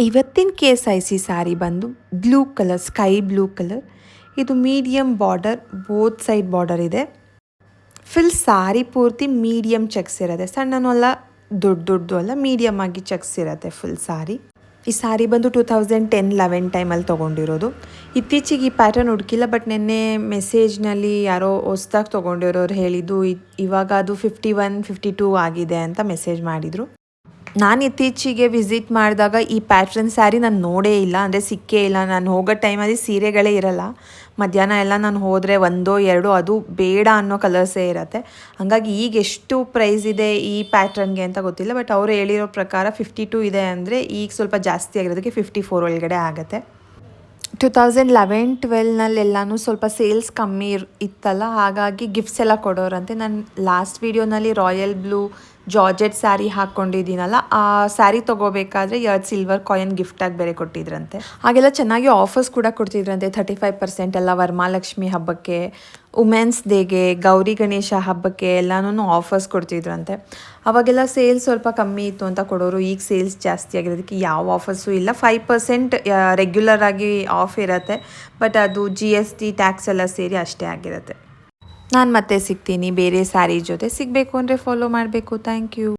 ಇವತ್ತಿನ KSIC sari ಬಂದು blue colour, sky blue colour. ಇದು medium border, both side border ಇದೆ. ಫುಲ್ ಸ್ಯಾರಿ ಪೂರ್ತಿ ಮೀಡಿಯಮ್ ಚೆಕ್ಸ್ ಇರುತ್ತೆ. ಸಣ್ಣನೂ ಅಲ್ಲ, ದೊಡ್ಡದು ಅಲ್ಲ, ಮೀಡಿಯಮ್ ಆಗಿ ಚೆಕ್ಸ್ ಇರುತ್ತೆ ಫುಲ್ ಸ್ಯಾರಿ. ಈ ಸ್ಯಾರಿ ಬಂದು 2010-11 ಟೈಮಲ್ಲಿ ತೊಗೊಂಡಿರೋದು. ಇತ್ತೀಚೆಗೆ ಈ ಪ್ಯಾಟರ್ನ್ ಹುಡುಕಿಲ್ಲ, ಬಟ್ ನಿನ್ನೆ ಮೆಸೇಜ್ನಲ್ಲಿ ಯಾರೋ ಹೊಸ್ದಾಗಿ ತೊಗೊಂಡಿರೋರು ಹೇಳಿದ್ದು ಇವಾಗ ಅದು 51-52 ಆಗಿದೆ ಅಂತ ಮೆಸೇಜ್ ಮಾಡಿದರು. ನಾನು ಇತ್ತೀಚೆಗೆ ವಿಸಿಟ್ ಮಾಡಿದಾಗ ಈ ಪ್ಯಾಟ್ರನ್ ಸ್ಯಾರಿ ನಾನು ನೋಡೇ ಇಲ್ಲ, ಅಂದರೆ ಸಿಕ್ಕೇ ಇಲ್ಲ. ನಾನು ಹೋಗೋ ಟೈಮಲ್ಲಿ ಸೀರೆಗಳೇ ಇರಲ್ಲ. ಮಧ್ಯಾಹ್ನ ಎಲ್ಲ ನಾನು ಹೋದರೆ 1-2 ಅದು ಬೇಡ ಅನ್ನೋ ಕಲರ್ಸೇ ಇರುತ್ತೆ. ಹಾಗಾಗಿ ಈಗ ಎಷ್ಟು ಪ್ರೈಸ್ ಇದೆ ಈ ಪ್ಯಾಟ್ರನ್ಗೆ ಅಂತ ಗೊತ್ತಿಲ್ಲ, ಬಟ್ ಅವರು ಹೇಳಿರೋ ಪ್ರಕಾರ 52 ಇದೆ. ಅಂದರೆ ಈಗ ಸ್ವಲ್ಪ ಜಾಸ್ತಿ ಆಗಿರೋದಕ್ಕೆ 54 ಒಳಗಡೆ ಆಗುತ್ತೆ. 2011-12 ಸ್ವಲ್ಪ ಸೇಲ್ಸ್ ಕಮ್ಮಿ ಇತ್ತಲ್ಲ, ಹಾಗಾಗಿ ಗಿಫ್ಟ್ಸ್ ಎಲ್ಲ ಕೊಡೋರಂತೆ. ನಾನು ಲಾಸ್ಟ್ ವೀಡಿಯೋನಲ್ಲಿ ರಾಯಲ್ ಬ್ಲೂ ಜಾರ್ಜೆಟ್ ಸ್ಯಾರಿ ಹಾಕ್ಕೊಂಡಿದ್ದೀನಲ್ಲ, ಆ ಸ್ಯಾರಿ ತೊಗೋಬೇಕಾದ್ರೆ 2 ಸಿಲ್ವರ್ ಕಾಯಿನ್ ಗಿಫ್ಟಾಗಿ ಬೇರೆ ಕೊಟ್ಟಿದ್ರಂತೆ. ಹಾಗೆಲ್ಲ ಚೆನ್ನಾಗಿ ಆಫರ್ಸ್ ಕೂಡ ಕೊಡ್ತಿದ್ರಂತೆ. 35% ಎಲ್ಲ ವರಮಹಾಲಕ್ಷ್ಮಿ ಹಬ್ಬಕ್ಕೆ, ವುಮೆನ್ಸ್ ಡೇಗೆ, ಗೌರಿ ಗಣೇಶ ಹಬ್ಬಕ್ಕೆ ಎಲ್ಲನೂ ಆಫರ್ಸ್ ಕೊಡ್ತಿದ್ರಂತೆ. ಅವಾಗೆಲ್ಲ ಸೇಲ್ಸ್ ಸ್ವಲ್ಪ ಕಮ್ಮಿ ಇತ್ತು ಅಂತ ಕೊಡೋರು. ಈಗ ಸೇಲ್ಸ್ ಜಾಸ್ತಿ ಆಗಿರೋದಕ್ಕೆ ಯಾವ ಆಫರ್ಸು ಇಲ್ಲ. 5% ರೆಗ್ಯುಲರ್ ಆಗಿ ಆಫ್ ಇರುತ್ತೆ, ಬಟ್ ಅದು GST ಟ್ಯಾಕ್ಸ್ ಎಲ್ಲ ಸೇರಿ ಅಷ್ಟೇ ಆಗಿರುತ್ತೆ. ನಾನು ಮತ್ತೆ ಸಿಗ್ತೀನಿ ಬೇರೆ ಸ್ಯಾರಿ ಜೊತೆ. ಸಿಗಬೇಕು ಅಂದರೆ ಫಾಲೋ ಮಾಡಬೇಕು. Thank you.